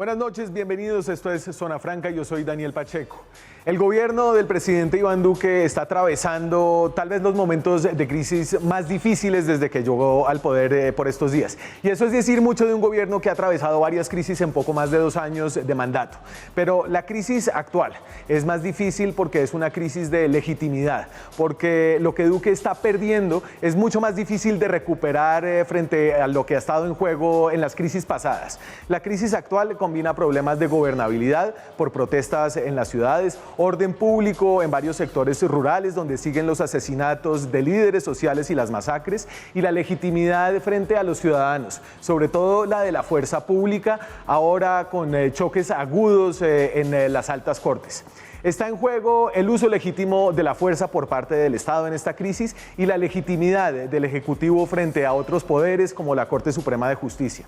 Buenas noches, bienvenidos. Esto es Zona Franca, yo soy Daniel Pacheco. El gobierno del presidente Iván Duque está atravesando tal vez los momentos de crisis más difíciles desde que llegó al poder por estos días. Y eso es decir mucho de un gobierno que ha atravesado varias crisis en poco más de 2 años de mandato. Pero la crisis actual es más difícil porque es una crisis de legitimidad, porque lo que Duque está perdiendo es mucho más difícil de recuperar frente a lo que ha estado en juego en las crisis pasadas. La crisis actual combina problemas de gobernabilidad por protestas en las ciudades, orden público en varios sectores rurales donde siguen los asesinatos de líderes sociales y las masacres, y la legitimidad frente a los ciudadanos, sobre todo la de la fuerza pública, ahora con choques agudos en las altas cortes. Está en juego el uso legítimo de la fuerza por parte del Estado en esta crisis y la legitimidad del Ejecutivo frente a otros poderes como la Corte Suprema de Justicia.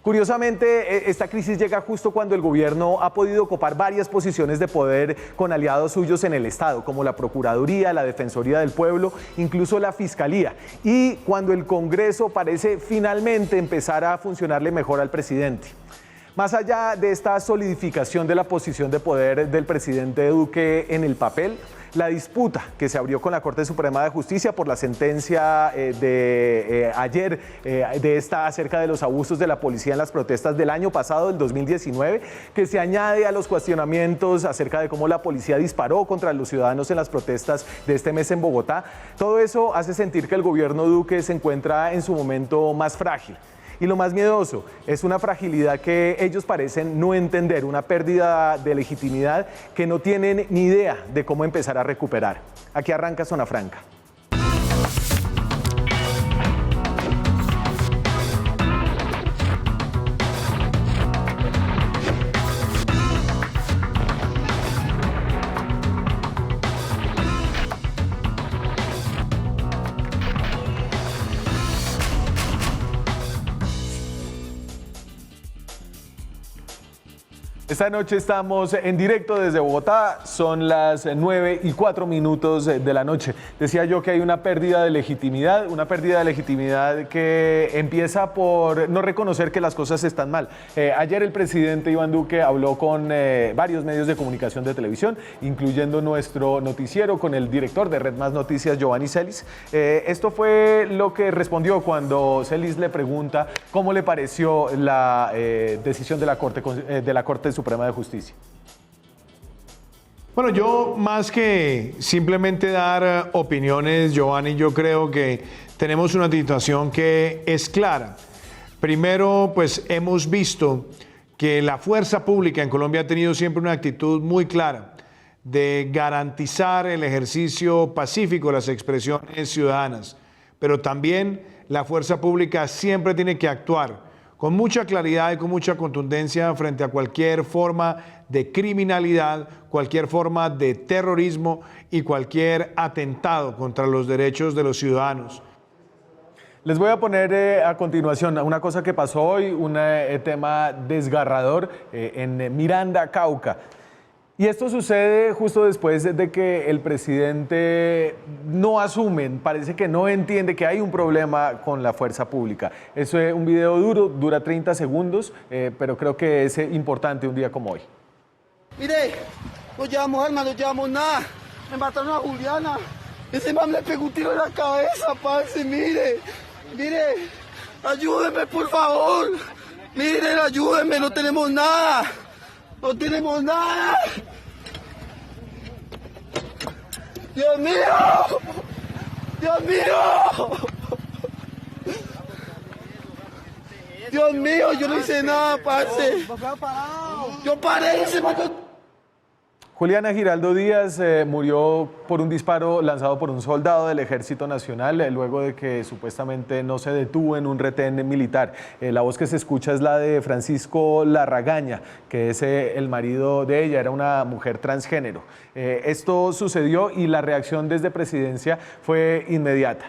Curiosamente, esta crisis llega justo cuando el gobierno ha podido ocupar varias posiciones de poder con aliados suyos en el Estado, como la Procuraduría, la Defensoría del Pueblo, incluso la Fiscalía, y cuando el Congreso parece finalmente empezar a funcionarle mejor al presidente. Más allá de esta solidificación de la posición de poder del presidente Duque en el papel, la disputa que se abrió con la Corte Suprema de Justicia por la sentencia de ayer de esta acerca de los abusos de la policía en las protestas del año pasado, del 2019, que se añade a los cuestionamientos acerca de cómo la policía disparó contra los ciudadanos en las protestas de este mes en Bogotá. Todo eso hace sentir que el gobierno Duque se encuentra en su momento más frágil. Y lo más miedoso es una fragilidad que ellos parecen no entender, una pérdida de legitimidad que no tienen ni idea de cómo empezar a recuperar. Aquí arranca Zona Franca. Esta noche estamos en directo desde Bogotá, son las 9:04 de la noche. Decía yo que hay una pérdida de legitimidad que empieza por no reconocer que las cosas están mal. Ayer el presidente Iván Duque habló con varios medios de comunicación de televisión, incluyendo nuestro noticiero, con el director de Red Más Noticias, Giovanni Celis. Esto fue lo que respondió cuando Celis le pregunta cómo le pareció la decisión de la Corte Suprema de Justicia. Bueno, yo más que simplemente dar opiniones, Giovanni, yo creo que tenemos una situación que es clara. Primero, pues hemos visto que la fuerza pública en Colombia ha tenido siempre una actitud muy clara de garantizar el ejercicio pacífico de las expresiones ciudadanas, pero también la fuerza pública siempre tiene que actuar con mucha claridad y con mucha contundencia frente a cualquier forma de criminalidad, cualquier forma de terrorismo y cualquier atentado contra los derechos de los ciudadanos. Les voy a poner a continuación una cosa que pasó hoy, un tema desgarrador en Miranda, Cauca. Y esto sucede justo después de que el presidente no asume, parece que no entiende que hay un problema con la fuerza pública. Es un video duro, dura 30 segundos, pero creo que es importante un día como hoy. Mire, no llevamos armas, no llevamos nada. Me mataron a Juliana. Ese man le pegó un tiro en la cabeza, parce, mire. Ayúdenme, por favor. Miren, ayúdenme, no tenemos nada. ¡No tenemos nada! ¡Dios mío! ¡Dios mío! ¡Dios mío! Yo no hice nada, parce. Yo paré y se mató. Juliana Giraldo Díaz murió por un disparo lanzado por un soldado del Ejército Nacional luego de que supuestamente no se detuvo en un retén militar. La voz que se escucha es la de Francisco Larragaña, que es el marido de ella, era una mujer transgénero. Esto sucedió y la reacción desde Presidencia fue inmediata.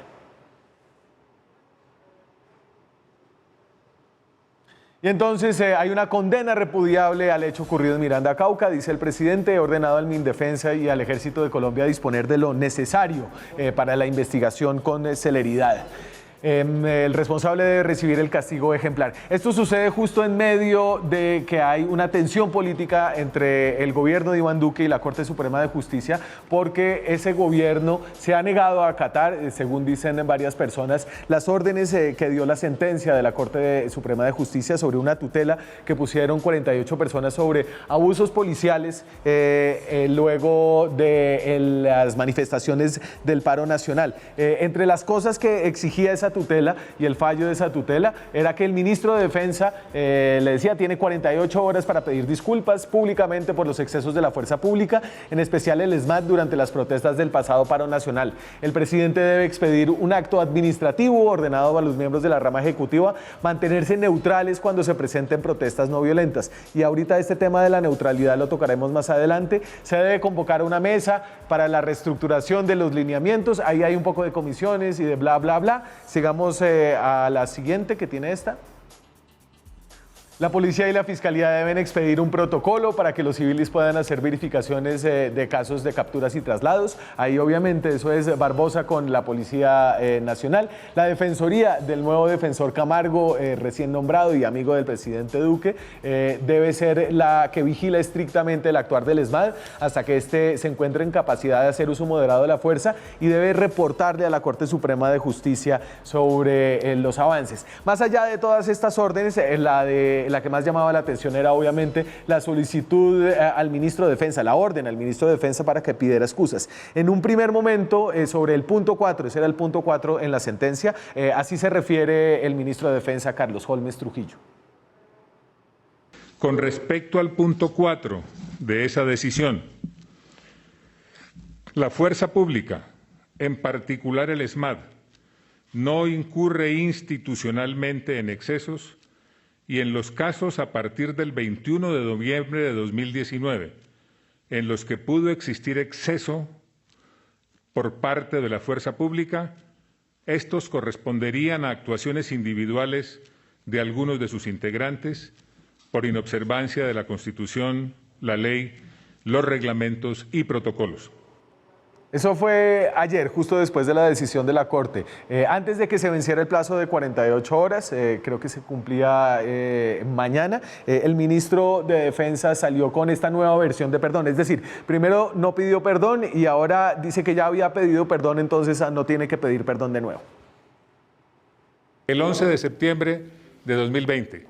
Y entonces hay una condena repudiable al hecho ocurrido en Miranda, Cauca. Dice el presidente, he ordenado al Mindefensa y al Ejército de Colombia disponer de lo necesario para la investigación con celeridad. El responsable debe recibir el castigo ejemplar. Esto sucede justo en medio de que hay una tensión política entre el gobierno de Iván Duque y la Corte Suprema de Justicia, porque ese gobierno se ha negado a acatar, según dicen varias personas, las órdenes que dio la sentencia de la Corte Suprema de Justicia sobre una tutela que pusieron 48 personas sobre abusos policiales luego de las manifestaciones del paro nacional. Entre las cosas que exigía esa tutela y el fallo de esa tutela era que el ministro de Defensa, le decía, tiene 48 horas para pedir disculpas públicamente por los excesos de la fuerza pública, en especial el ESMAD durante las protestas del pasado paro nacional. El presidente debe expedir un acto administrativo ordenado a los miembros de la rama ejecutiva mantenerse neutrales cuando se presenten protestas no violentas. Y ahorita este tema de la neutralidad lo tocaremos más adelante. Se debe convocar una mesa para la reestructuración de los lineamientos. Ahí hay un poco de comisiones y de bla, bla, bla. Sigamos a la siguiente, que tiene esta. La policía y la fiscalía deben expedir un protocolo para que los civiles puedan hacer verificaciones de casos de capturas y traslados. Ahí obviamente eso es Barbosa con la Policía Nacional. La defensoría del nuevo defensor Camargo, recién nombrado y amigo del presidente Duque, debe ser la que vigila estrictamente el actuar del ESMAD hasta que éste se encuentre en capacidad de hacer uso moderado de la fuerza y debe reportarle a la Corte Suprema de Justicia sobre los avances. Más allá de todas estas órdenes, la que más llamaba la atención era obviamente la solicitud al ministro de Defensa, la orden al ministro de Defensa para que pidiera excusas. En un primer momento, sobre el punto 4, ese era el punto 4 en la sentencia, así se refiere el ministro de Defensa, Carlos Holmes Trujillo. Con respecto al punto 4 de esa decisión, la fuerza pública, en particular el ESMAD, no incurre institucionalmente en excesos y en los casos a partir del 21 de noviembre de 2019, en los que pudo existir exceso por parte de la fuerza pública, estos corresponderían a actuaciones individuales de algunos de sus integrantes por inobservancia de la Constitución, la ley, los reglamentos y protocolos. Eso fue ayer, justo después de la decisión de la Corte. Antes de que se venciera el plazo de 48 horas, creo que se cumplía mañana, el ministro de Defensa salió con esta nueva versión de perdón. Es decir, primero no pidió perdón y ahora dice que ya había pedido perdón, entonces no tiene que pedir perdón de nuevo. El 11 de septiembre de 2020,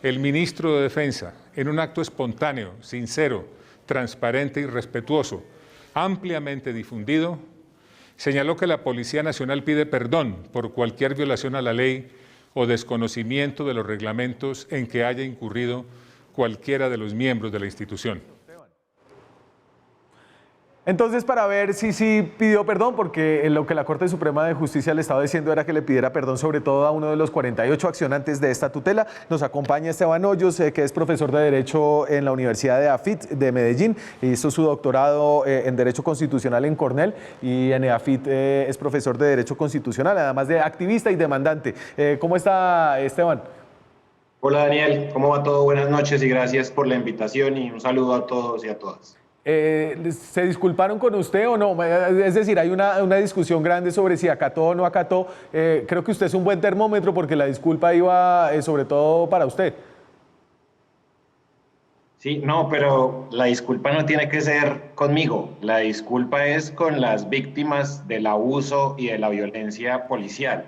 el ministro de Defensa, en un acto espontáneo, sincero, transparente y respetuoso, ampliamente difundido, señaló que la Policía Nacional pide perdón por cualquier violación a la ley o desconocimiento de los reglamentos en que haya incurrido cualquiera de los miembros de la institución. Entonces, para ver si sí pidió perdón, porque lo que la Corte Suprema de Justicia le estaba diciendo era que le pidiera perdón sobre todo a uno de los 48 accionantes de esta tutela. Nos acompaña Esteban Hoyos, que es profesor de Derecho en la Universidad de AFIT de Medellín. Hizo su doctorado en Derecho Constitucional en Cornell y en AFIT es profesor de Derecho Constitucional, además de activista y demandante. ¿Cómo está, Esteban? Hola Daniel, ¿cómo va todo? Buenas noches y gracias por la invitación y un saludo a todos y a todas. ¿Se disculparon con usted o no? Es decir, hay una discusión grande sobre si acató o no acató. Creo que usted es un buen termómetro porque la disculpa iba sobre todo para usted. Sí, no, pero la disculpa no tiene que ser conmigo. La disculpa es con las víctimas del abuso y de la violencia policial.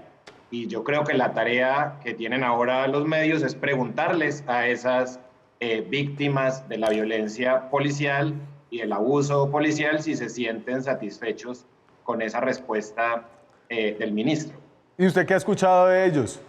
Y yo creo que la tarea que tienen ahora los medios es preguntarles a esas víctimas de la violencia policial y el abuso policial si se sienten satisfechos con esa respuesta del ministro. ¿Y usted qué ha escuchado de ellos?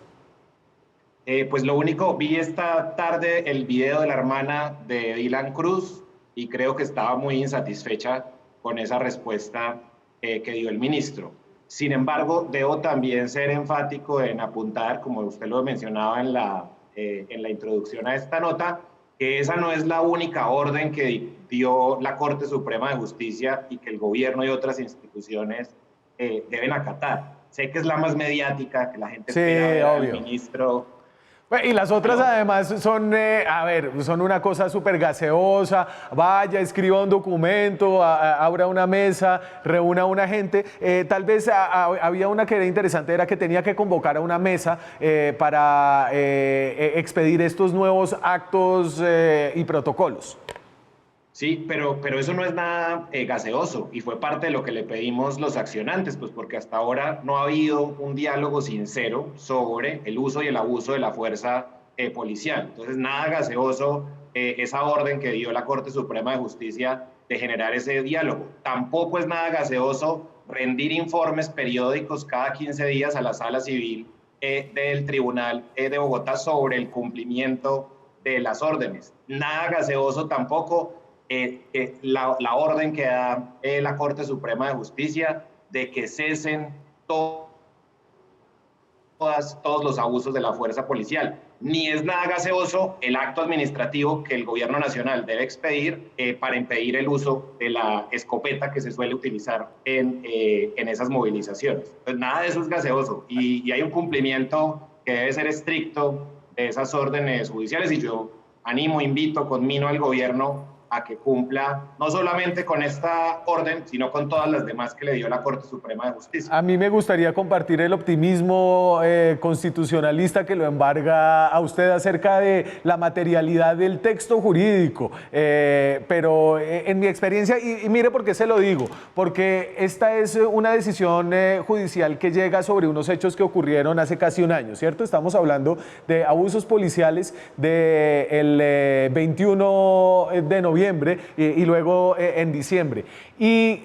Pues lo único, vi esta tarde el video de la hermana de Dylan Cruz y creo que estaba muy insatisfecha con esa respuesta que dio el ministro. Sin embargo, debo también ser enfático en apuntar, como usted lo mencionaba en la introducción a esta nota, que esa no es la única orden que dio la Corte Suprema de Justicia y que el gobierno y otras instituciones deben acatar. Sé que es la más mediática, que la gente espera ver al ministro Y las otras además son, a ver, son una cosa súper gaseosa, vaya, escriba un documento, abra una mesa, reúna a una gente. Tal vez había una que era interesante, era que tenía que convocar a una mesa para expedir estos nuevos actos y protocolos. Sí, pero eso no es nada gaseoso y fue parte de lo que le pedimos los accionantes, pues porque hasta ahora no ha habido un diálogo sincero sobre el uso y el abuso de la fuerza policial. Entonces, nada gaseoso esa orden que dio la Corte Suprema de Justicia de generar ese diálogo. Tampoco es nada gaseoso rendir informes periódicos cada 15 días a la Sala Civil del Tribunal de Bogotá sobre el cumplimiento de las órdenes. Nada gaseoso tampoco la orden que da la Corte Suprema de Justicia de que cesen todos los abusos de la fuerza policial. Ni es nada gaseoso el acto administrativo que el gobierno nacional debe expedir para impedir el uso de la escopeta que se suele utilizar en esas movilizaciones. Pues nada de eso es gaseoso y hay un cumplimiento que debe ser estricto de esas órdenes judiciales y yo invito, conmino al gobierno a que cumpla no solamente con esta orden, sino con todas las demás que le dio la Corte Suprema de Justicia. A mí me gustaría compartir el optimismo constitucionalista que lo embarga a usted acerca de la materialidad del texto jurídico, pero en mi experiencia, y mire por qué se lo digo, porque esta es una decisión judicial que llega sobre unos hechos que ocurrieron hace casi un año, ¿cierto? Estamos hablando de abusos policiales del 21 de noviembre y luego en diciembre. Y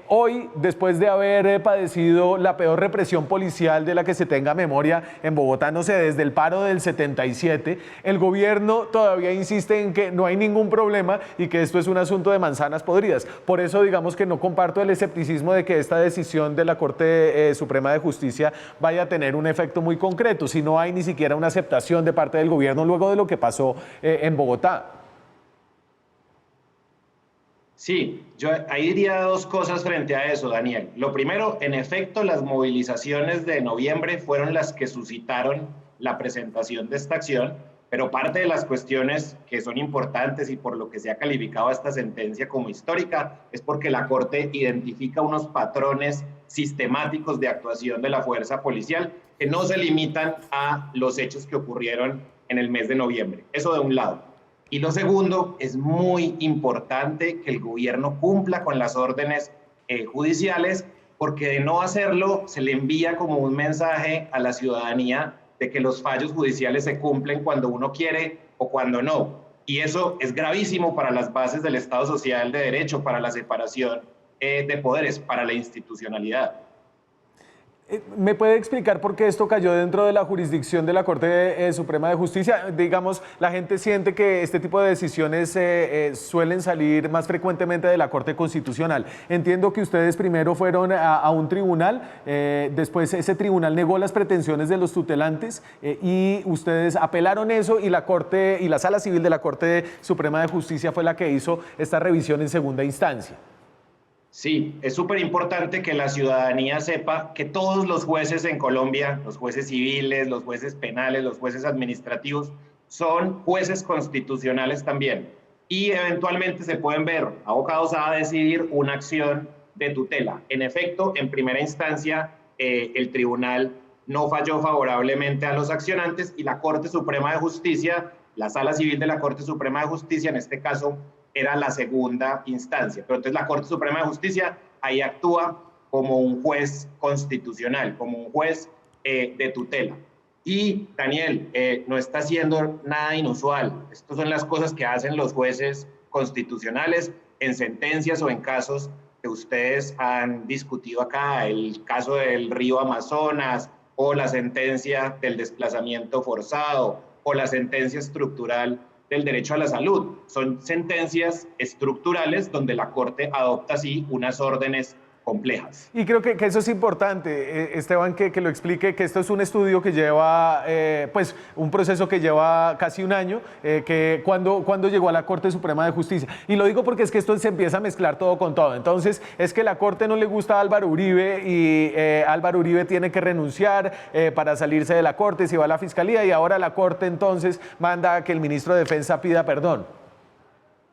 hoy, después de haber padecido la peor represión policial de la que se tenga memoria en Bogotá, no sé, desde el paro del 77, el gobierno todavía insiste en que no hay ningún problema y que esto es un asunto de manzanas podridas. Por eso, digamos que no comparto el escepticismo de que esta decisión de la Corte Suprema de Justicia vaya a tener un efecto muy concreto, si no hay ni siquiera una aceptación de parte del gobierno luego de lo que pasó en Bogotá. Sí, yo ahí diría dos cosas frente a eso, Daniel. Lo primero, en efecto, las movilizaciones de noviembre fueron las que suscitaron la presentación de esta acción, pero parte de las cuestiones que son importantes y por lo que se ha calificado esta sentencia como histórica es porque la Corte identifica unos patrones sistemáticos de actuación de la fuerza policial que no se limitan a los hechos que ocurrieron en el mes de noviembre. Eso de un lado. Y lo segundo, es muy importante que el gobierno cumpla con las órdenes judiciales, porque de no hacerlo se le envía como un mensaje a la ciudadanía de que los fallos judiciales se cumplen cuando uno quiere o cuando no. Y eso es gravísimo para las bases del Estado Social de Derecho, para la separación de poderes, para la institucionalidad. ¿Me puede explicar por qué esto cayó dentro de la jurisdicción de la Corte Suprema de Justicia? Digamos, la gente siente que este tipo de decisiones suelen salir más frecuentemente de la Corte Constitucional. Entiendo que ustedes primero fueron a un tribunal, después ese tribunal negó las pretensiones de los tutelantes y ustedes apelaron eso y la Corte y la Sala Civil de la Corte Suprema de Justicia fue la que hizo esta revisión en segunda instancia. Sí, es súper importante que la ciudadanía sepa que todos los jueces en Colombia, los jueces civiles, los jueces penales, los jueces administrativos, son jueces constitucionales también. Y eventualmente se pueden ver abocados a decidir una acción de tutela. En efecto, en primera instancia, el tribunal no falló favorablemente a los accionantes y la Corte Suprema de Justicia, la Sala Civil de la Corte Suprema de Justicia, en este caso, era la segunda instancia. Pero entonces la Corte Suprema de Justicia ahí actúa como un juez constitucional, como un juez de tutela. Y Daniel, no está haciendo nada inusual. Estas son las cosas que hacen los jueces constitucionales en sentencias o en casos que ustedes han discutido acá, el caso del río Amazonas o la sentencia del desplazamiento forzado o la sentencia estructural del derecho a la salud. Son sentencias estructurales donde la Corte adopta, sí, unas órdenes complejas. Y creo que eso es importante, Esteban, que lo explique, que esto es un estudio que lleva, pues, un proceso que lleva casi un año, que cuando llegó a la Corte Suprema de Justicia. Y lo digo porque es que esto se empieza a mezclar todo con todo. Entonces, es que la Corte no le gusta a Álvaro Uribe y Álvaro Uribe tiene que renunciar para salirse de la Corte, si va a la Fiscalía, y ahora la Corte entonces manda a que el ministro de Defensa pida perdón.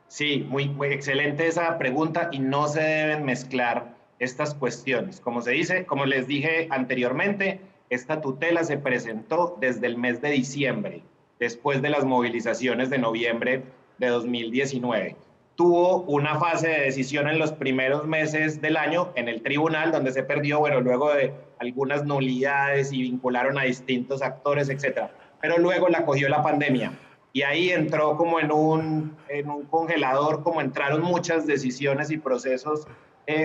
Sí, muy excelente esa pregunta y no se deben mezclar estas cuestiones. Como se dice, como les dije anteriormente, esta tutela se presentó desde el mes de diciembre, después de las movilizaciones de noviembre de 2019. Tuvo una fase de decisión en los primeros meses del año en el tribunal, donde se perdió, bueno, luego de algunas nulidades y vincularon a distintos actores, etcétera. Pero luego la cogió la pandemia y ahí entró como en un congelador, como entraron muchas decisiones y procesos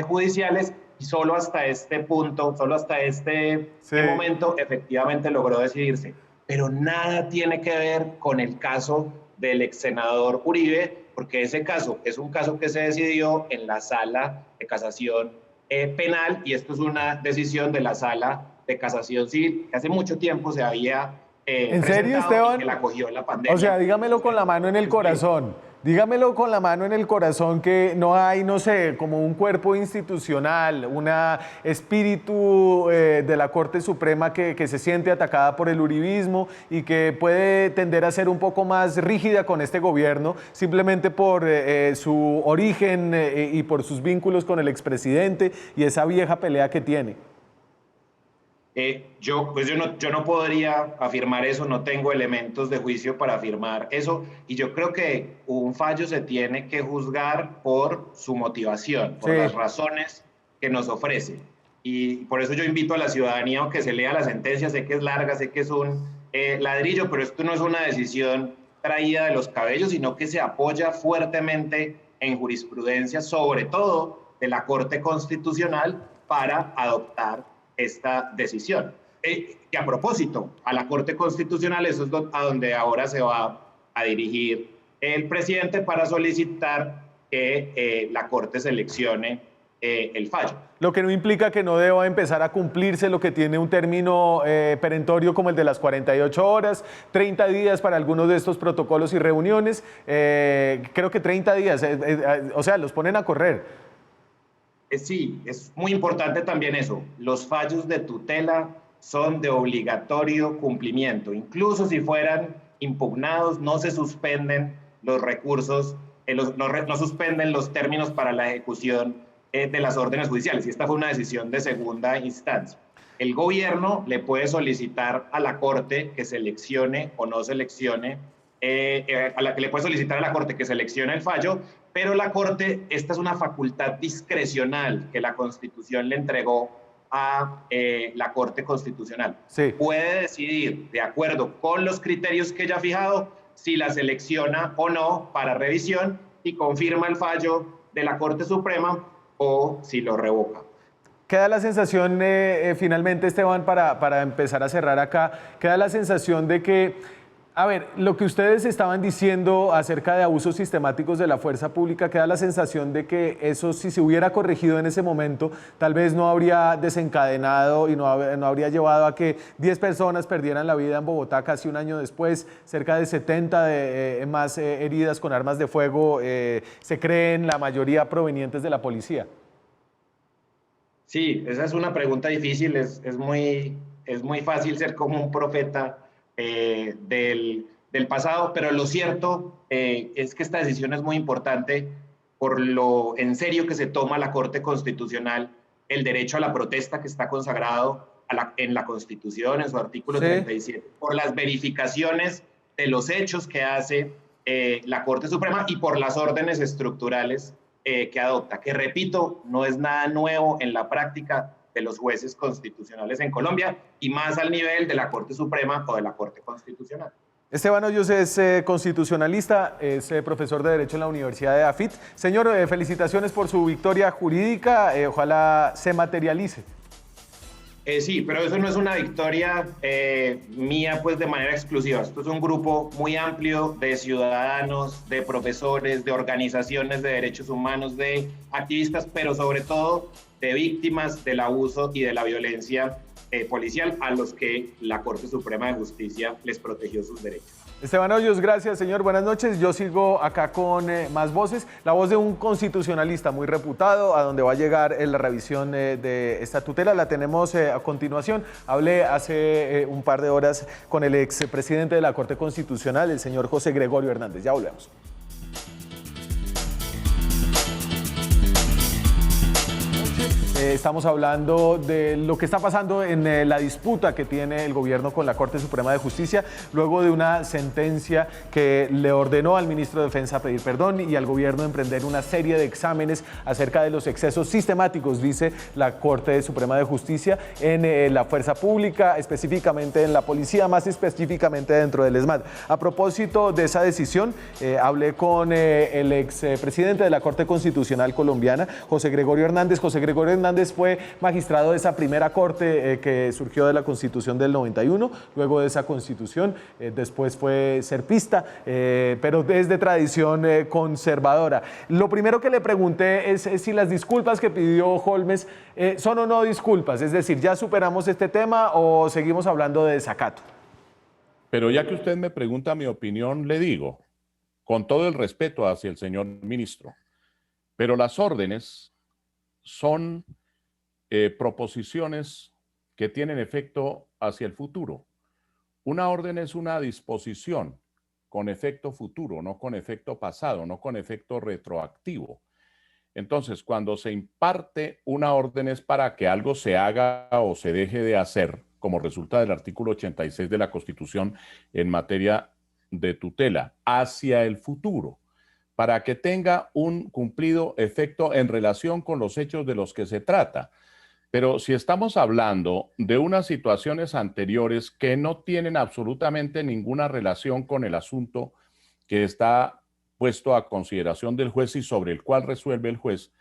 judiciales, y solo hasta este punto, solo hasta este momento, efectivamente logró decidirse. Pero nada tiene que ver con el caso del ex senador Uribe, porque ese caso es un caso que se decidió en la Sala de Casación Penal, y esto es una decisión de la Sala de Casación Civil, que hace mucho tiempo se había ¿En serio, Esteban? que la cogió la pandemia. O sea, dígamelo con la mano en el corazón. Dígamelo con la mano en el corazón que no hay, no sé, como un cuerpo institucional, un espíritu de la Corte Suprema que se siente atacada por el uribismo y que puede tender a ser un poco más rígida con este gobierno, simplemente por su origen y por sus vínculos con el expresidente y esa vieja pelea que tiene. Yo no podría afirmar eso, no tengo elementos de juicio para afirmar eso, y yo creo que un fallo se tiene que juzgar por su motivación, por las razones que nos ofrece. Y por eso yo invito a la ciudadanía a que se lea la sentencia. Sé que es larga, sé que es un ladrillo, pero esto no es una decisión traída de los cabellos, sino que se apoya fuertemente en jurisprudencia, sobre todo de la Corte Constitucional, para adoptar esta decisión. Que a propósito, a la Corte Constitucional, eso es a donde ahora se va a dirigir el presidente para solicitar que la Corte seleccione el fallo. Lo que no implica que no deba empezar a cumplirse lo que tiene un término perentorio como el de las 48 horas, 30 días para algunos de estos protocolos y reuniones. Creo que 30 días, o sea, los ponen a correr. Sí, es muy importante también eso. Los fallos de tutela son de obligatorio cumplimiento. Incluso si fueran impugnados, no se suspenden los recursos, no suspenden los términos para la ejecución de las órdenes judiciales. Y esta fue una decisión de segunda instancia. El gobierno le puede solicitar a la Corte que seleccione o no seleccione, le puede solicitar a la Corte que seleccione el fallo, pero la Corte, esta es una facultad discrecional que la Constitución le entregó a la Corte Constitucional. Sí. Puede decidir, de acuerdo con los criterios que ella ha fijado, si la selecciona o no para revisión y confirma el fallo de la Corte Suprema o si lo revoca. Queda la sensación, finalmente, Esteban, para empezar a cerrar acá, queda la sensación de que, a ver, lo que ustedes estaban diciendo acerca de abusos sistemáticos de la fuerza pública, queda la sensación de que eso, si se hubiera corregido en ese momento, tal vez no habría desencadenado y no habría llevado a que 10 personas perdieran la vida en Bogotá casi un año después, cerca de 70 más heridas con armas de fuego, se creen la mayoría provenientes de la policía. Sí, esa es una pregunta difícil, es muy fácil ser como un profeta del pasado, pero lo cierto es que esta decisión es muy importante por lo en serio que se toma la Corte Constitucional el derecho a la protesta que está consagrado en la Constitución, en su artículo 37, por las verificaciones de los hechos que hace la Corte Suprema y por las órdenes estructurales que adopta, que repito, no es nada nuevo en la práctica de los jueces constitucionales en Colombia y más al nivel de la Corte Suprema o de la Corte Constitucional. Esteban Hoyos es constitucionalista, es profesor de Derecho en la Universidad de AFIT. Señor, felicitaciones por su victoria jurídica, ojalá se materialice. Sí, pero eso no es una victoria mía pues de manera exclusiva. Esto es un grupo muy amplio de ciudadanos, de profesores, de organizaciones de derechos humanos, de activistas, pero sobre todo de víctimas del abuso y de la violencia policial a los que la Corte Suprema de Justicia les protegió sus derechos. Esteban Hoyos, gracias, señor. Buenas noches. Yo sigo acá con más voces. La voz de un constitucionalista muy reputado, a donde va a llegar la revisión de esta tutela. La tenemos a continuación. Hablé hace un par de horas con el expresidente de la Corte Constitucional, el señor José Gregorio Hernández. Ya volvemos. Estamos hablando de lo que está pasando en la disputa que tiene el gobierno con la Corte Suprema de Justicia, luego de una sentencia que le ordenó al ministro de Defensa pedir perdón y al gobierno emprender una serie de exámenes acerca de los excesos sistemáticos, dice la Corte Suprema de Justicia, en la fuerza pública, específicamente en la policía, más específicamente dentro del ESMAD. A propósito de esa decisión, hablé con el expresidente de la Corte Constitucional colombiana, José Gregorio Hernández. José Gregorio Hernández fue magistrado de esa primera corte que surgió de la Constitución del 91, luego de esa Constitución, después fue serpista, pero es de tradición conservadora. Lo primero que le pregunté es si las disculpas que pidió Holmes son o no disculpas, es decir, ¿ya superamos este tema o seguimos hablando de desacato? Pero ya que usted me pregunta mi opinión, le digo, con todo el respeto hacia el señor ministro, pero las órdenes son proposiciones que tienen efecto hacia el futuro. Una orden es una disposición con efecto futuro, no con efecto pasado, no con efecto retroactivo. Entonces, cuando se imparte una orden es para que algo se haga o se deje de hacer, como resulta del artículo 86 de la Constitución en materia de tutela, hacia el futuro, para que tenga un cumplido efecto en relación con los hechos de los que se trata. Pero si estamos hablando de unas situaciones anteriores que no tienen absolutamente ninguna relación con el asunto que está puesto a consideración del juez y sobre el cual resuelve el juez,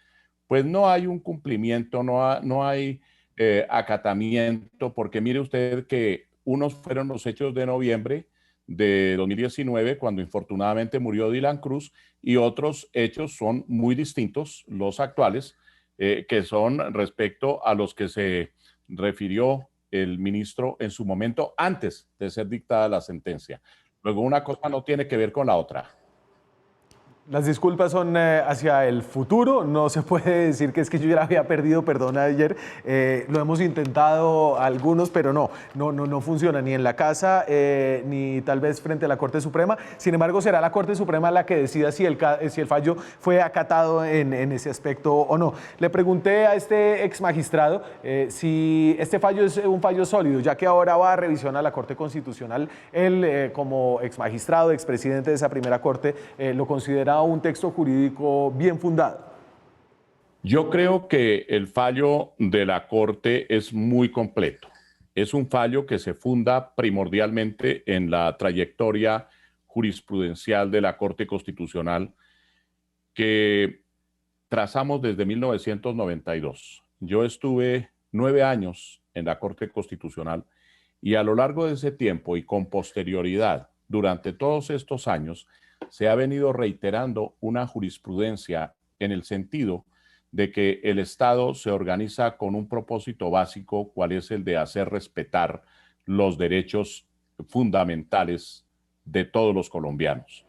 pues no hay un cumplimiento, no hay acatamiento, porque mire usted que unos fueron los hechos de noviembre de 2019, cuando infortunadamente murió Dylan Cruz, y otros hechos son muy distintos, los actuales, que son respecto a los que se refirió el ministro en su momento antes de ser dictada la sentencia. Luego, una cosa no tiene que ver con la otra. Las disculpas son hacia el futuro, no se puede decir que es que yo ya había perdido perdón ayer, lo hemos intentado algunos, pero no funciona ni en la casa ni tal vez frente a la Corte Suprema. Sin embargo, será la Corte Suprema la que decida si el fallo fue acatado en ese aspecto o no. Le pregunté a este ex magistrado si este fallo es un fallo sólido, ya que ahora va a revisión a la Corte Constitucional. Él, como ex magistrado, expresidente de esa primera Corte, lo considera un texto jurídico bien fundado. Yo creo que el fallo de la Corte es muy completo. Es un fallo que se funda primordialmente en la trayectoria jurisprudencial de la Corte Constitucional que trazamos desde 1992. Yo estuve 9 años en la Corte Constitucional y a lo largo de ese tiempo y con posterioridad, durante todos estos años, se ha venido reiterando una jurisprudencia en el sentido de que el Estado se organiza con un propósito básico, cual es el de hacer respetar los derechos fundamentales de todos los colombianos.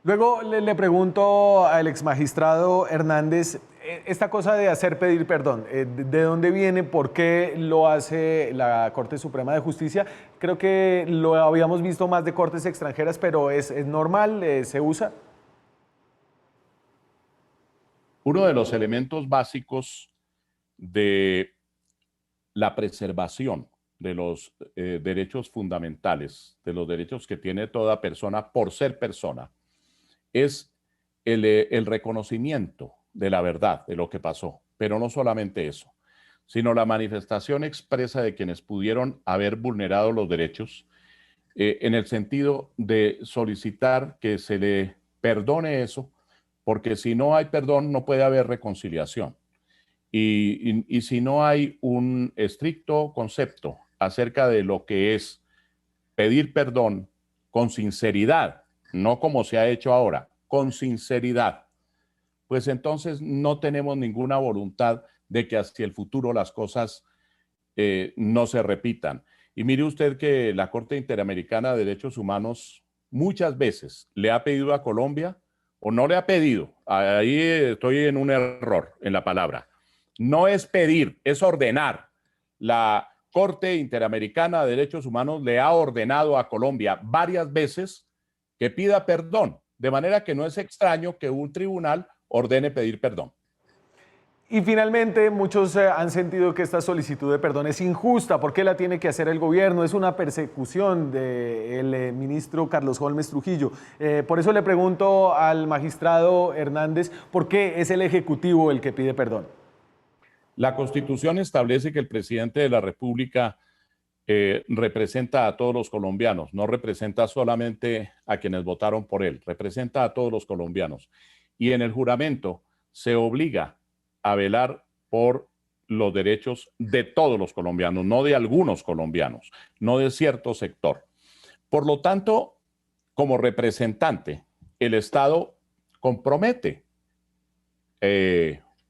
Luego le pregunto al exmagistrado Hernández, esta cosa de hacer pedir perdón, ¿de dónde viene? ¿Por qué lo hace la Corte Suprema de Justicia? Creo que lo habíamos visto más de cortes extranjeras, pero ¿es normal? ¿Se usa? Uno de los elementos básicos de la preservación de los derechos fundamentales, de los derechos que tiene toda persona por ser persona, es el reconocimiento de la verdad, de lo que pasó. Pero no solamente eso, sino la manifestación expresa de quienes pudieron haber vulnerado los derechos en el sentido de solicitar que se le perdone eso, porque si no hay perdón no puede haber reconciliación. Y si no hay un estricto concepto acerca de lo que es pedir perdón con sinceridad, no como se ha hecho ahora, con sinceridad, pues entonces no tenemos ninguna voluntad de que hacia el futuro las cosas no se repitan. Y mire usted que la Corte Interamericana de Derechos Humanos muchas veces le ha pedido a Colombia, o no le ha pedido, ahí estoy en un error en la palabra, no es pedir, es ordenar. La Corte Interamericana de Derechos Humanos le ha ordenado a Colombia varias veces que pida perdón, de manera que no es extraño que un tribunal ordene pedir perdón. Y finalmente, muchos han sentido que esta solicitud de perdón es injusta. ¿Por qué la tiene que hacer el gobierno? Es una persecución del ministro Carlos Holmes Trujillo. Por eso le pregunto al magistrado Hernández, ¿por qué es el Ejecutivo el que pide perdón? La Constitución establece que el presidente de la República representa a todos los colombianos, no representa solamente a quienes votaron por él, representa a todos los colombianos. Y en el juramento se obliga a velar por los derechos de todos los colombianos, no de algunos colombianos, no de cierto sector. Por lo tanto, como representante, el Estado compromete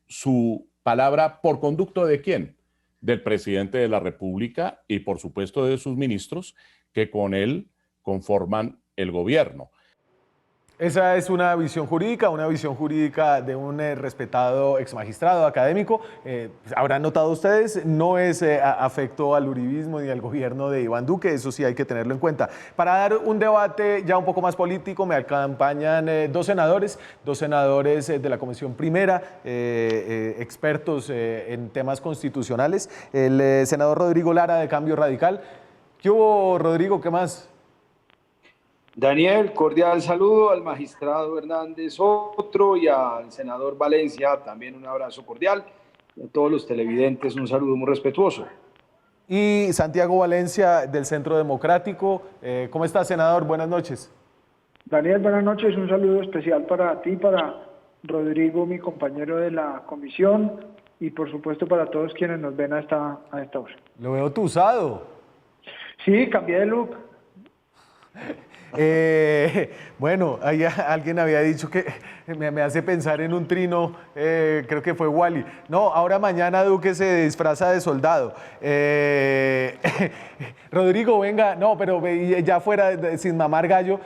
su palabra por conducto de quién? Del presidente de la República y por supuesto de sus ministros que con él conforman el gobierno. Esa es una visión jurídica de un respetado exmagistrado académico. Habrán notado ustedes, no es afecto al uribismo ni al gobierno de Iván Duque, eso sí hay que tenerlo en cuenta. Para dar un debate ya un poco más político, me acompañan dos senadores de la Comisión Primera, expertos en temas constitucionales. El senador Rodrigo Lara, de Cambio Radical. ¿Qué hubo, Rodrigo? ¿Qué más? Daniel, cordial saludo al magistrado Hernández otro y al senador Valencia, también un abrazo cordial. Y a todos los televidentes un saludo muy respetuoso. Y Santiago Valencia, del Centro Democrático. ¿Cómo está, senador? Buenas noches. Daniel, buenas noches. Un saludo especial para ti, para Rodrigo, mi compañero de la comisión, y por supuesto para todos quienes nos ven a esta hora. Lo veo tusado. Sí, cambié de look. Bueno, alguien había dicho que me hace pensar en un trino, creo que fue Wally. No, ahora mañana Duque se disfraza de soldado. Rodrigo, venga, no, pero ya fuera, sin mamar gallo,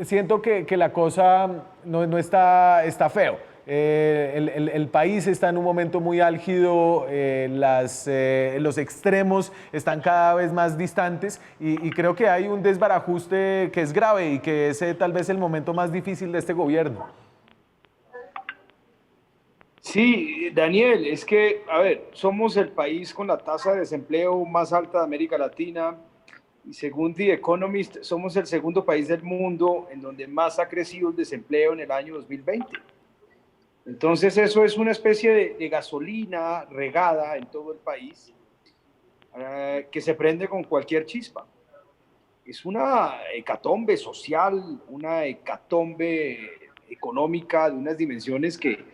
siento que la cosa no está feo. El país está en un momento muy álgido, los extremos están cada vez más distantes y creo que hay un desbarajuste que es grave y que es tal vez el momento más difícil de este gobierno. Sí, Daniel, es que, a ver, somos el país con la tasa de desempleo más alta de América Latina y según The Economist somos el segundo país del mundo en donde más ha crecido el desempleo en el año 2020. Entonces eso es una especie de gasolina regada en todo el país que se prende con cualquier chispa. Es una hecatombe social, una hecatombe económica de unas dimensiones que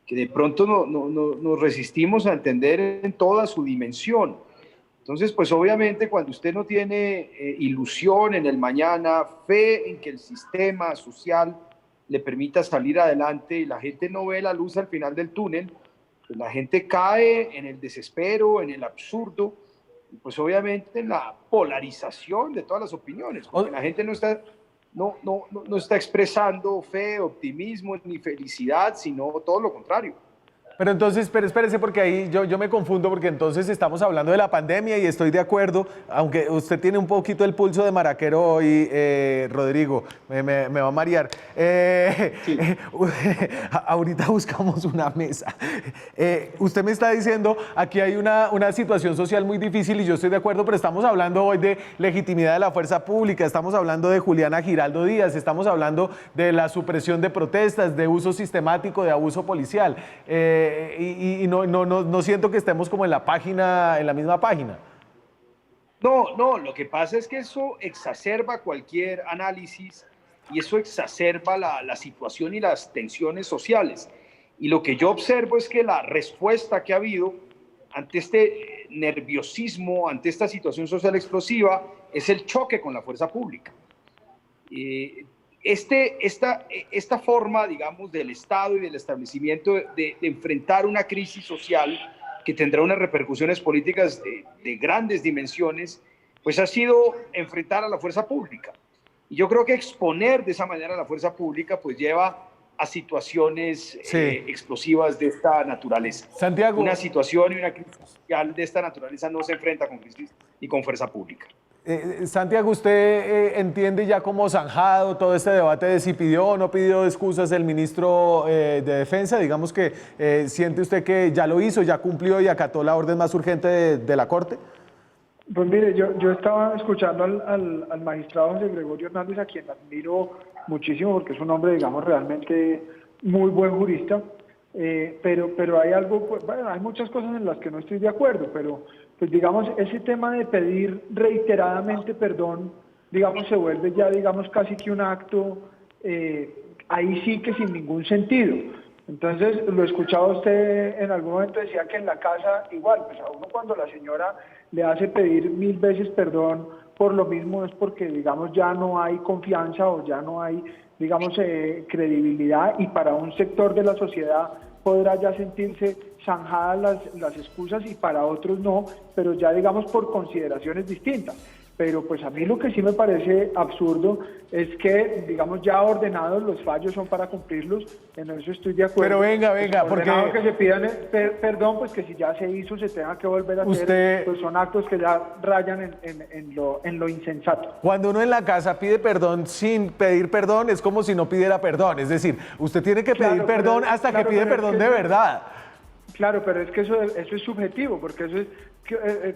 de pronto nos resistimos a entender en toda su dimensión. Entonces, pues obviamente cuando usted no tiene ilusión en el mañana, fe en que el sistema social le permita salir adelante y la gente no ve la luz al final del túnel, pues la gente cae en el desespero, en el absurdo, y pues obviamente en la polarización de todas las opiniones, porque la gente no está expresando fe, optimismo ni felicidad, sino todo lo contrario. Pero entonces, espérese porque ahí yo me confundo porque entonces estamos hablando de la pandemia y estoy de acuerdo, aunque usted tiene un poquito el pulso de maraquero hoy, Rodrigo, me va a marear. Sí. Ahorita buscamos una mesa. Usted me está diciendo, aquí hay una situación social muy difícil y yo estoy de acuerdo, pero estamos hablando hoy de legitimidad de la fuerza pública, estamos hablando de Juliana Giraldo Díaz, estamos hablando de la supresión de protestas, de uso sistemático de abuso policial. Y no siento que estemos como en la misma página. No, lo que pasa es que eso exacerba cualquier análisis y eso exacerba la situación y las tensiones sociales. Y lo que yo observo es que la respuesta que ha habido ante este nerviosismo, ante esta situación social explosiva, es el choque con la fuerza pública. Esta forma, digamos, del Estado y del establecimiento de enfrentar una crisis social que tendrá unas repercusiones políticas de grandes dimensiones, pues ha sido enfrentar a la fuerza pública. Y yo creo que exponer de esa manera a la fuerza pública pues lleva a situaciones explosivas de esta naturaleza. Santiago. Una situación y una crisis social de esta naturaleza no se enfrenta con crisis y con fuerza pública. Santiago, ¿usted entiende ya como zanjado todo este debate de si pidió o no pidió excusas el ministro de Defensa? Digamos que ¿siente usted que ya lo hizo, ya cumplió y acató la orden más urgente de la Corte? Pues mire, yo estaba escuchando al magistrado José Gregorio Hernández, a quien admiro muchísimo porque es un hombre, digamos, realmente muy buen jurista, pero hay algo, pues, bueno, hay muchas cosas en las que no estoy de acuerdo, pero pues digamos, ese tema de pedir reiteradamente perdón, digamos, se vuelve ya, digamos, casi que un acto, ahí sí que sin ningún sentido. Entonces, lo escuchaba usted en algún momento, decía que en la casa igual, pues a uno cuando la señora le hace pedir 1000 veces perdón por lo mismo es porque, digamos, ya no hay confianza o ya no hay, digamos, credibilidad, y para un sector de la sociedad podrá ya sentirse zanjadas las excusas y para otros no, pero ya, digamos, por consideraciones distintas. Pero pues a mí lo que sí me parece absurdo es que, digamos, ya ordenados los fallos son para cumplirlos, en eso estoy de acuerdo. Pero venga, porque porque... que se pidan perdón, pues que si ya se hizo se tenga que volver a hacer, pues son actos que ya rayan en lo insensato. Cuando uno en la casa pide perdón sin pedir perdón, es como si no pidiera perdón, es decir, usted tiene que pedir perdón hasta que pide perdón de verdad. Claro, pero es que eso es subjetivo, porque eso es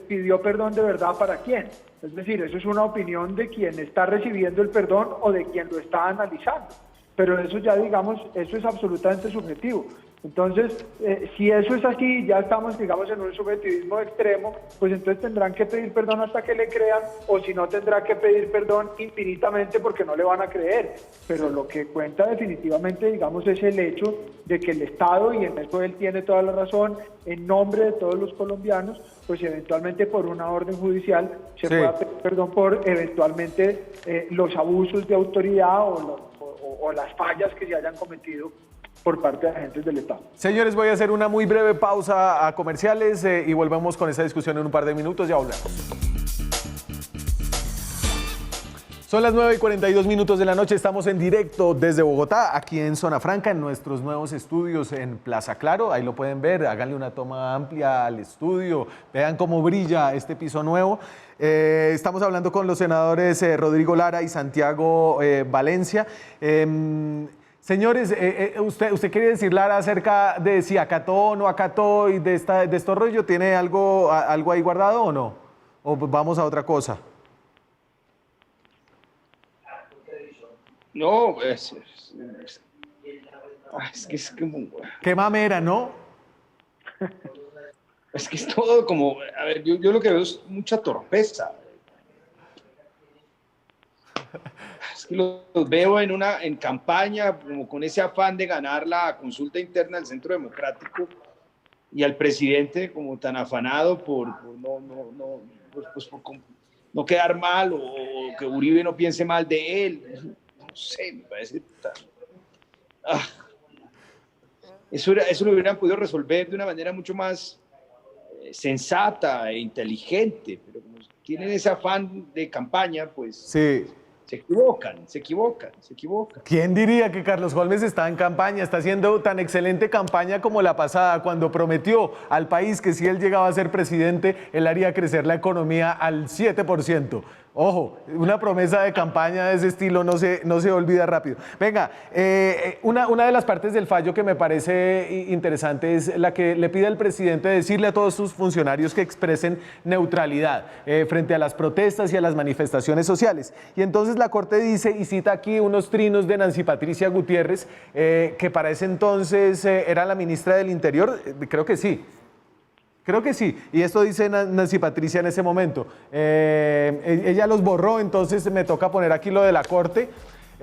pidió perdón de verdad para quién. Es decir, eso es una opinión de quien está recibiendo el perdón o de quien lo está analizando. Pero eso ya, digamos, eso es absolutamente subjetivo. Entonces, si eso es así, ya estamos, digamos, en un subjetivismo extremo, pues entonces tendrán que pedir perdón hasta que le crean, o si no, tendrá que pedir perdón infinitamente porque no le van a creer. Pero lo que cuenta definitivamente, digamos, es el hecho de que el Estado, y en eso él tiene toda la razón, en nombre de todos los colombianos, pues eventualmente por una orden judicial se pueda pedir perdón por eventualmente los abusos de autoridad o las fallas que se hayan cometido por parte de agentes del Estado. Señores, voy a hacer una muy breve pausa a comerciales y volvemos con esa discusión en un par de minutos, ya volvemos. Son las 9:42 de la noche, estamos en directo desde Bogotá, aquí en Zona Franca, en nuestros nuevos estudios en Plaza Claro, ahí lo pueden ver, háganle una toma amplia al estudio, vean cómo brilla este piso nuevo. Estamos hablando con los senadores Rodrigo Lara y Santiago Valencia. Señores, usted quería decir, Lara, acerca de si acató o no acató y de estos rollos, ¿tiene algo ahí guardado o no? ¿O vamos a otra cosa? No, es que es como... Qué mamera, ¿no? Es que es todo como... A ver, yo lo que veo es mucha torpeza. Es que los veo en campaña, como con ese afán de ganar la consulta interna del Centro Democrático, y al presidente como tan afanado por no quedar mal, o que Uribe no piense mal de él. No sé, me parece tan... Eso lo hubieran podido resolver de una manera mucho más sensata e inteligente, pero como tienen ese afán de campaña, pues... Sí. Se equivocan. ¿Quién diría que Carlos Holmes está en campaña? Está haciendo tan excelente campaña como la pasada, cuando prometió al país que si él llegaba a ser presidente, él haría crecer la economía al 7%. Ojo, una promesa de campaña de ese estilo no se olvida rápido. Venga, una de las partes del fallo que me parece interesante es la que le pide al presidente decirle a todos sus funcionarios que expresen neutralidad frente a las protestas y a las manifestaciones sociales. Y entonces la Corte dice, y cita aquí unos trinos de Nancy Patricia Gutiérrez, que para ese entonces era la ministra del Interior, creo que sí, y esto dice Nancy Patricia en ese momento. Ella los borró, entonces me toca poner aquí lo de la Corte.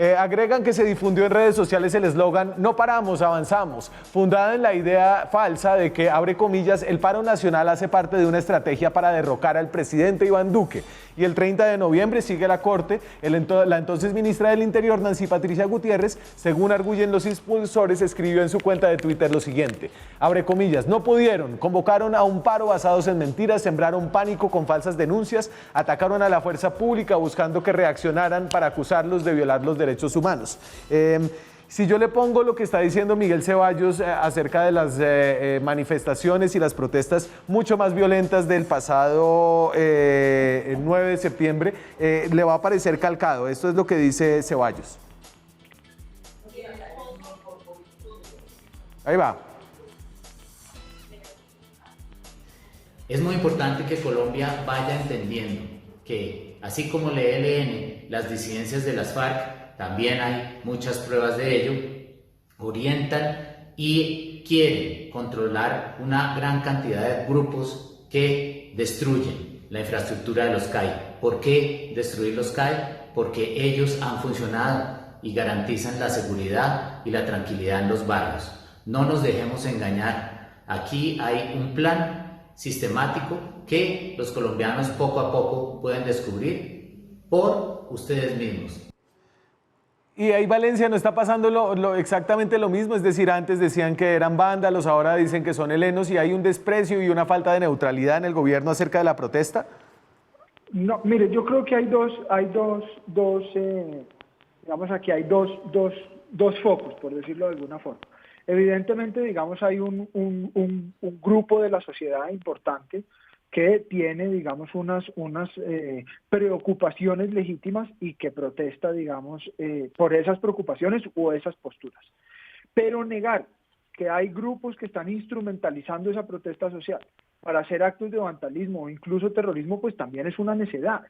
Agregan que se difundió en redes sociales el eslogan "No paramos, avanzamos", fundada en la idea falsa de que, abre comillas, el paro nacional hace parte de una estrategia para derrocar al presidente Iván Duque. Y el 30 de noviembre sigue la Corte. La entonces ministra del Interior, Nancy Patricia Gutiérrez, según arguyen los impulsores, escribió en su cuenta de Twitter lo siguiente, abre comillas: "No pudieron, convocaron a un paro basados en mentiras, sembraron pánico con falsas denuncias, atacaron a la fuerza pública buscando que reaccionaran para acusarlos de violar los derechos humanos". Si yo le pongo lo que está diciendo Miguel Ceballos acerca de las manifestaciones y las protestas mucho más violentas del pasado 9 de septiembre, le va a parecer calcado. Esto es lo que dice Ceballos. Ahí va. Es muy importante que Colombia vaya entendiendo que, así como el ELN, las disidencias de las FARC, también hay muchas pruebas de ello, orientan y quieren controlar una gran cantidad de grupos que destruyen la infraestructura de los CAI. ¿Por qué destruir los CAI? Porque ellos han funcionado y garantizan la seguridad y la tranquilidad en los barrios. No nos dejemos engañar. Aquí hay un plan sistemático que los colombianos poco a poco pueden descubrir por ustedes mismos. Y ahí Valencia no está pasando exactamente lo mismo, es decir, antes decían que eran vándalos, ahora dicen que son helenos, y hay un desprecio y una falta de neutralidad en el gobierno acerca de la protesta. No, mire, yo creo que hay digamos, aquí hay dos focos, por decirlo de alguna forma. Evidentemente, digamos, hay un grupo de la sociedad importante que tiene, digamos, unas preocupaciones legítimas y que protesta, digamos, por esas preocupaciones o esas posturas. Pero negar que hay grupos que están instrumentalizando esa protesta social para hacer actos de vandalismo o incluso terrorismo, pues también es una necedad,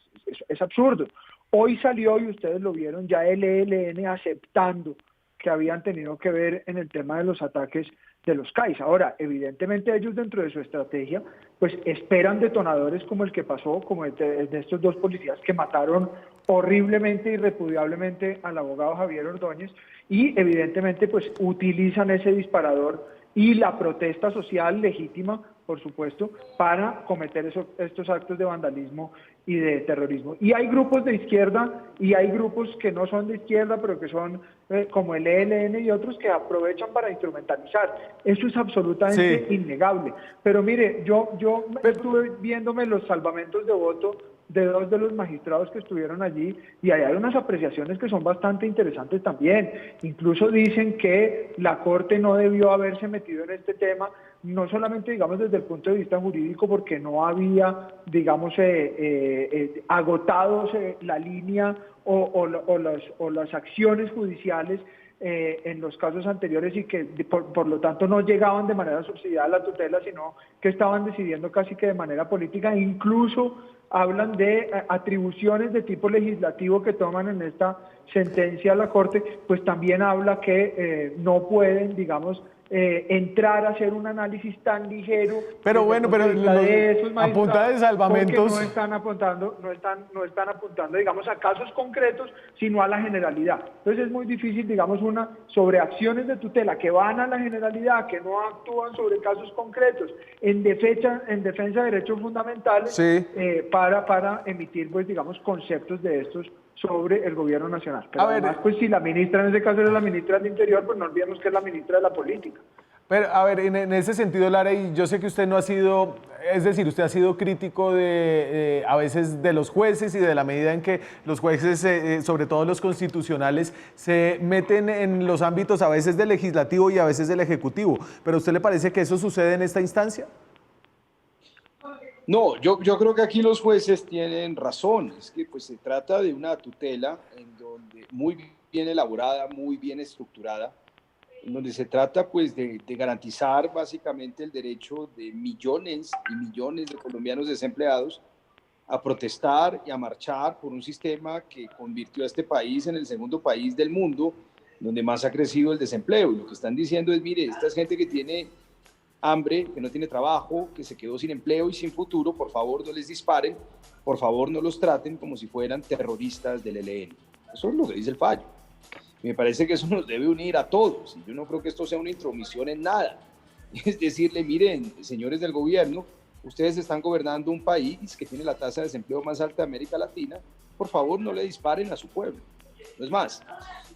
es absurdo. Hoy salió, y ustedes lo vieron, ya el ELN aceptando que habían tenido que ver en el tema de los ataques de los CAIs. Ahora, evidentemente ellos dentro de su estrategia, pues esperan detonadores como el que pasó, como el de estos dos policías que mataron horriblemente y repudiablemente al abogado Javier Ordóñez, y evidentemente pues utilizan ese disparador y la protesta social legítima, por supuesto, para cometer estos actos de vandalismo y de terrorismo. Y hay grupos de izquierda y hay grupos que no son de izquierda, pero que son como el ELN y otros que aprovechan para instrumentalizar. Eso es absolutamente innegable. Pero mire, yo estuve viéndome los salvamentos de voto de dos de los magistrados que estuvieron allí, y ahí hay unas apreciaciones que son bastante interesantes también. Incluso dicen que la Corte no debió haberse metido en este tema, no solamente, digamos, desde el punto de vista jurídico, porque no había, digamos, agotado la línea o las acciones judiciales en los casos anteriores, y que por lo tanto no llegaban de manera subsidiada a la tutela, sino que estaban decidiendo casi que de manera política. Incluso hablan de atribuciones de tipo legislativo que toman en esta sentencia a la Corte, pues también habla que no pueden, digamos, entrar a hacer un análisis tan ligero. Pero bueno, pero a punta de salvamentos no están apuntando, digamos, a casos concretos, sino a la generalidad. Entonces es muy difícil, digamos, sobre acciones de tutela que van a la generalidad, que no actúan sobre casos concretos, en defensa de derechos fundamentales, para emitir, pues, digamos, conceptos de estos sobre el gobierno nacional. Pero además, pues si la ministra en ese caso es la ministra del Interior, pues no olvidemos que es la ministra de la Política. Pero, a ver, en ese sentido, Lara, y yo sé que usted no ha sido, es decir, usted ha sido crítico a veces de los jueces y de la medida en que los jueces, sobre todo los constitucionales, se meten en los ámbitos a veces del legislativo y a veces del ejecutivo. ¿Pero a usted le parece que eso sucede en esta instancia? No, yo creo que aquí los jueces tienen razón. Es que pues se trata de una tutela en donde muy bien elaborada, muy bien estructurada, en donde se trata pues de garantizar básicamente el derecho de millones y millones de colombianos desempleados a protestar y a marchar por un sistema que convirtió a este país en el segundo país del mundo donde más ha crecido el desempleo. Y lo que están diciendo es, mire, esta es gente que tiene hambre, que no tiene trabajo, que se quedó sin empleo y sin futuro, por favor no les disparen, por favor no los traten como si fueran terroristas del ELN. Eso es lo que dice el fallo. Me parece que eso nos debe unir a todos. Y yo no creo que esto sea una intromisión en nada. Es decirle, miren, señores del gobierno, ustedes están gobernando un país que tiene la tasa de desempleo más alta de América Latina. Por favor, no le disparen a su pueblo. No es más.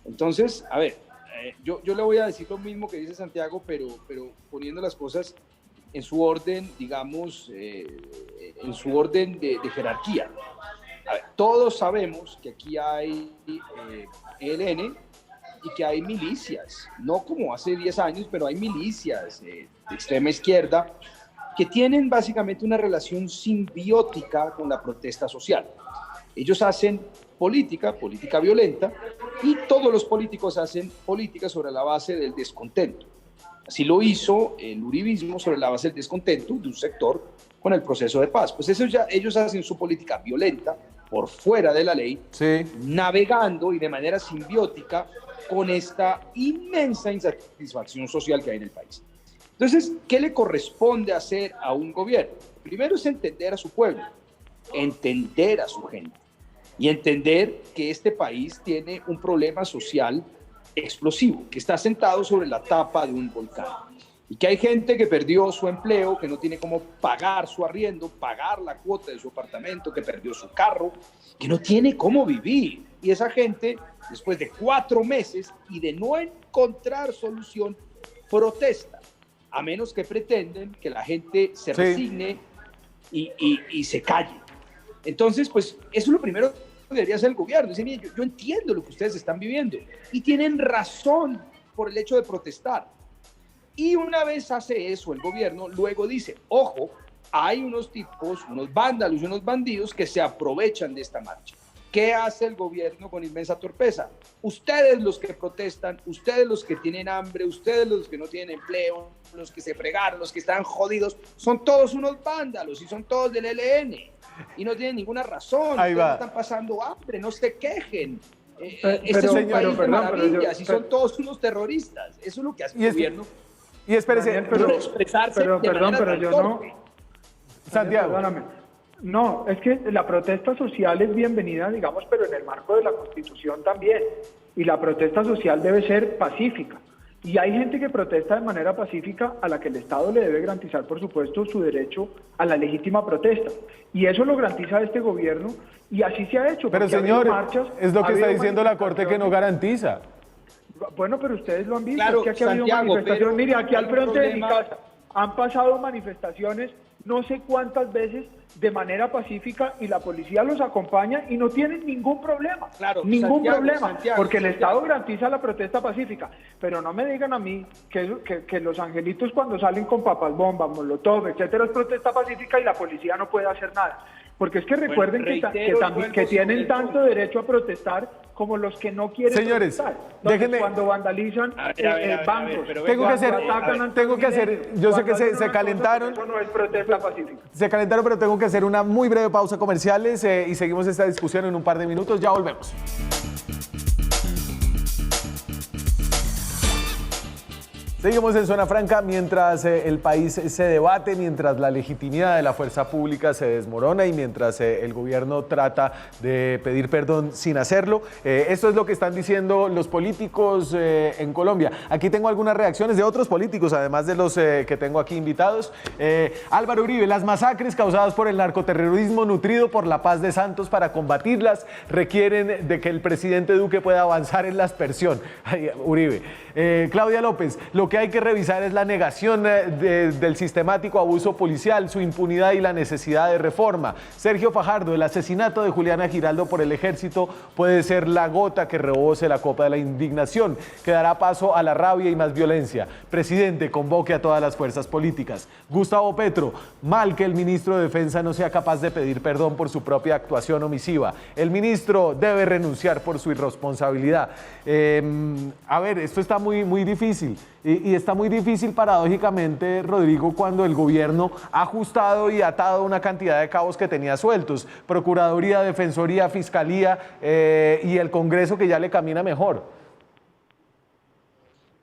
Entonces, a ver, yo le voy a decir lo mismo que dice Santiago, pero poniendo las cosas en su orden, digamos, en su orden de jerarquía. A ver, todos sabemos que aquí hay ELN y que hay milicias, no como hace 10 años, pero hay milicias de extrema izquierda que tienen básicamente una relación simbiótica con la protesta social. Ellos hacen política violenta, y todos los políticos hacen política sobre la base del descontento. Así lo hizo el uribismo sobre la base del descontento de un sector con el proceso de paz. Pues eso ya, ellos hacen su política violenta por fuera de la ley, Sí. navegando y de manera simbiótica con esta inmensa insatisfacción social que hay en el país. Entonces, ¿qué le corresponde hacer a un gobierno? Primero es entender a su pueblo, entender a su gente y entender que este país tiene un problema social explosivo, que está sentado sobre la tapa de un volcán y que hay gente que perdió su empleo, que no tiene cómo pagar su arriendo, pagar la cuota de su apartamento, que perdió su carro, que no tiene cómo vivir. Y esa gente, después de 4 meses y de no encontrar solución, protesta, a menos que pretenden que la gente se resigne y se calle. Entonces, pues eso es lo primero que debería hacer el gobierno. Dice, miren, yo entiendo lo que ustedes están viviendo y tienen razón por el hecho de protestar. Y una vez hace eso el gobierno, luego dice, ojo, hay unos tipos, unos vándalos y unos bandidos que se aprovechan de esta marcha. ¿Qué hace el gobierno con inmensa torpeza? Ustedes los que protestan, ustedes los que tienen hambre, ustedes los que no tienen empleo, los que se fregaron, los que están jodidos, son todos unos vándalos y son todos del ELN y no tienen ninguna razón. Ahí va. Están pasando hambre, no se quejen. Pero, Este es un país de perdón, maravillas y son todos unos terroristas. Eso es lo que hace el gobierno. Y espérese, Daniel, Pero expresarse de manera pero tan yo torpe. no. Santiago. Perdóname. No, es que la protesta social es bienvenida, digamos, pero en el marco de la Constitución también. Y la protesta social debe ser pacífica. Y hay gente que protesta de manera pacífica a la que el Estado le debe garantizar, por supuesto, su derecho a la legítima protesta. Y eso lo garantiza este gobierno y así se ha hecho. Pero porque ha habido señor, marchas, es lo ha que está habido diciendo la Corte que no garantiza. Bueno, pero ustedes lo han visto, Claro, es que aquí ha habido Santiago, manifestaciones. pero Mire, aquí al hay un frente de mi problema. casa han pasado manifestaciones no sé cuántas veces de manera pacífica y la policía los acompaña y no tienen ningún problema. Claro, ningún Santiago, problema, Santiago, porque el Santiago. Estado garantiza la protesta pacífica. Pero no me digan a mí que los angelitos cuando salen con papas bombas, molotov, etcétera, es protesta pacífica y la policía no puede hacer nada. Porque es que recuerden reitero, también que vuelvo tienen sobre el tanto punto. derecho a protestar como los que no quieren Señores, protestar. Entonces, déjenme- cuando vandalizan A ver, bancos, pero Tengo que hacer, cuando atacan a tengo que hacer, Transmilenio, yo sé que cuando hacen se una cosa, calentaron, Eso no es protesta pacífica. se calentaron, pero tengo que hacer una muy breve pausa comerciales y seguimos esta discusión en un par de minutos, ya volvemos. Seguimos en Zona Franca mientras el país se debate, mientras la legitimidad de la fuerza pública se desmorona y mientras el gobierno trata de pedir perdón sin hacerlo. Esto es lo que están diciendo los políticos en Colombia. Aquí tengo algunas reacciones de otros políticos, además de los que tengo aquí invitados. Álvaro Uribe, las masacres causadas por el narcoterrorismo nutrido por la paz de Santos para combatirlas requieren de que el presidente Duque pueda avanzar en la aspersión. Ay, Uribe. Claudia López, lo que hay que revisar es la negación del sistemático abuso policial, su impunidad y la necesidad de reforma. Sergio Fajardo, el asesinato de Juliana Giraldo por el ejército puede ser la gota que rebose la copa de la indignación, que dará paso a la rabia y más violencia. Presidente, convoque a todas las fuerzas políticas. Gustavo Petro, mal que el ministro de Defensa no sea capaz de pedir perdón por su propia actuación omisiva. El ministro debe renunciar por su irresponsabilidad. A ver, esto está muy difícil. Y está muy difícil paradójicamente, Rodrigo, cuando el gobierno ha ajustado y atado una cantidad de cabos que tenía sueltos. Procuraduría, Defensoría, Fiscalía y el Congreso que ya le camina mejor.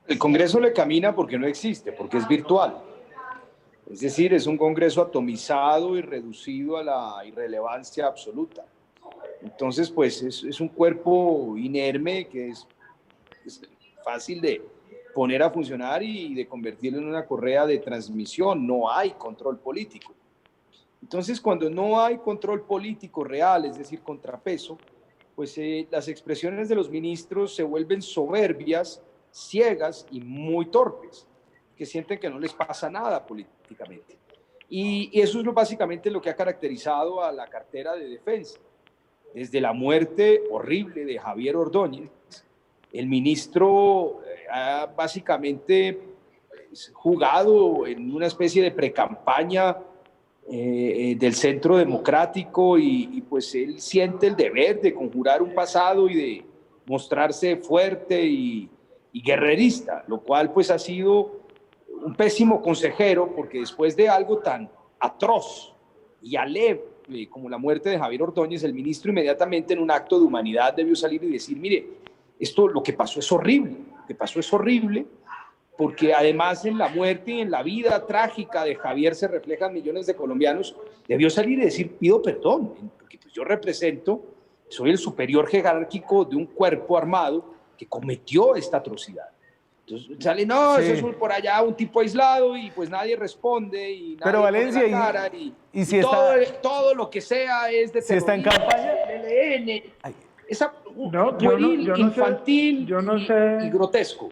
El Congreso le camina porque no existe, porque es virtual. Es decir, es un Congreso atomizado y reducido a la irrelevancia absoluta. Entonces, pues es un cuerpo inerme que es Es fácil de poner a funcionar y de convertirlo en una correa de transmisión. No hay control político. Entonces, cuando no hay control político real, es decir, contrapeso, pues las expresiones de los ministros se vuelven soberbias, ciegas y muy torpes, que sienten que no les pasa nada políticamente. Y eso es básicamente lo que ha caracterizado a la cartera de defensa. Desde la muerte horrible de Javier Ordóñez, el ministro ha básicamente jugado en una especie de precampaña del Centro Democrático y pues él siente el deber de conjurar un pasado y de mostrarse fuerte y guerrerista, lo cual pues ha sido un pésimo consejero, porque después de algo tan atroz y alegre como la muerte de Javier Ordóñez, el ministro inmediatamente en un acto de humanidad debió salir y decir, mire, lo que pasó es horrible, porque además en la muerte y en la vida trágica de Javier se reflejan millones de colombianos. Debió salir y decir, pido perdón, porque pues yo soy el superior jerárquico de un cuerpo armado que cometió esta atrocidad. Entonces sale, no, sí, eso es por allá un tipo aislado y pues nadie responde y nadie pero Valencia, pone la cara y si está, todo lo que sea es de si está en campaña, LN, esa pueril, infantil y grotesco.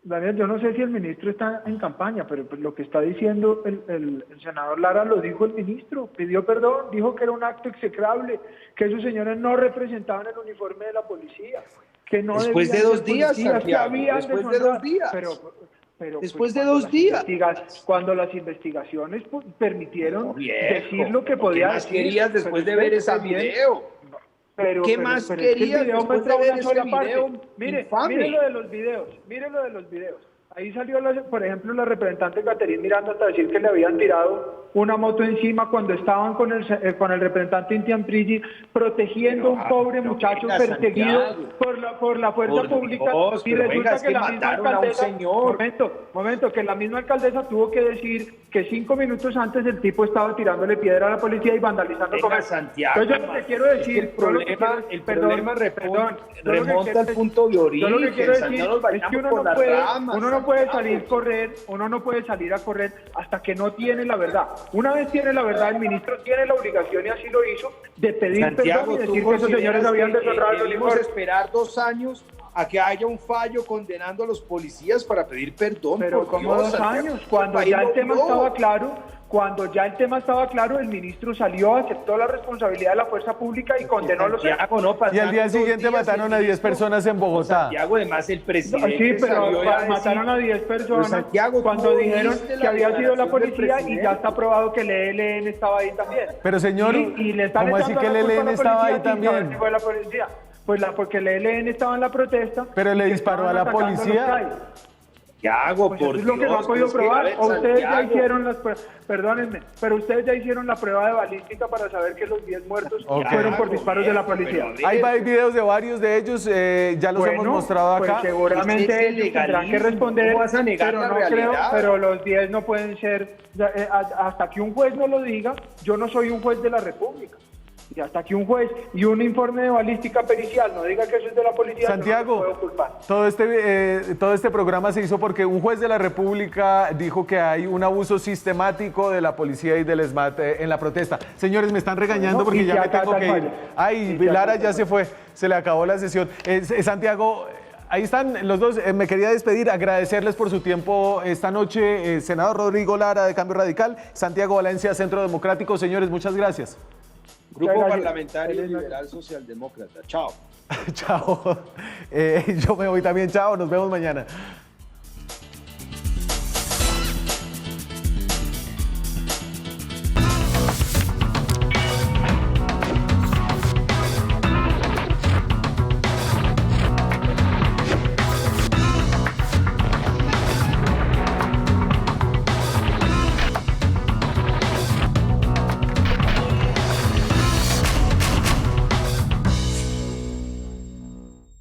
Daniel, yo no sé si el ministro está en campaña, pero pues lo que está diciendo el senador Lara lo dijo el ministro, pidió perdón, dijo que era un acto execrable, que esos señores no representaban el uniforme de la policía, que no después de 2 días, Santiago, después de 2 días. Pero después de 2 días. Cuando las investigaciones permitieron decir lo que podía ¿qué más decir, querías después de ver ese video? ¿Qué más querías después de ver ese video? Mire lo de los videos. Ahí salió, por ejemplo, la representante Caterine Miranda hasta decir que le habían tirado una moto encima cuando estaban con el representante Intian Prigi protegiendo a un pobre muchacho perseguido por la fuerza pública. Y resulta que la misma alcaldesa, que la misma alcaldesa tuvo que decir que 5 minutos antes el tipo estaba tirándole piedra a la policía y vandalizando comercio. Santiago, entonces yo lo que quiero decir, el problema remonta al punto de origen. Yo lo que quiero decir es que uno no puede salir a correr hasta que no tiene la verdad. Una vez tiene la verdad, el ministro tiene la obligación, y así lo hizo, de pedir Santiago, perdón y decir que esos señores habían deshonrado el uniforme. Esperar 2 años a que haya un fallo condenando a los policías para pedir perdón. Pero como 2 años, cuando ya el tema estaba claro. Cuando ya el tema estaba claro, el ministro salió, aceptó la responsabilidad de la fuerza pública y condenó los hechos. Y al día siguiente mataron a 10 personas en Bogotá. Santiago, además el presidente. Sí, pero mataron a 10 personas cuando dijeron que había sido la policía y ya está probado que el ELN estaba ahí también. Pero señor, ¿cómo así que el ELN estaba ahí también? Fue la policía. Pues porque el ELN estaba en la protesta. Pero le disparó a la policía. Santiago, pues por Dios, es lo que no ha podido probar. Ustedes ya hicieron perdónenme, pero ustedes ya hicieron la prueba de balística para saber que los 10 muertos fueron por disparos de la policía. Hay videos de varios de ellos, ya los hemos mostrado acá. Pues seguramente ellos tendrán que responder, pero no creo, pero los 10 no pueden ser, hasta que un juez no lo diga. Yo no soy un juez de la República. Y hasta que un juez y un informe de balística pericial no diga que eso es de la policía, Santiago, no puedo culpar. Todo este programa se hizo porque un juez de la República dijo que hay un abuso sistemático de la policía y del SMAT en la protesta. Señores, me están regañando porque ya me tengo que ir. Ay, Lara ya se fue, se le acabó la sesión. Santiago, ahí están los dos. Me quería despedir, agradecerles por su tiempo esta noche. Senador Rodrigo Lara, de Cambio Radical, Santiago Valencia, Centro Democrático. Señores, muchas gracias. Grupo Parlamentario Liberal Socialdemócrata. Chao. Chao. Yo me voy también. Chao. Nos vemos mañana.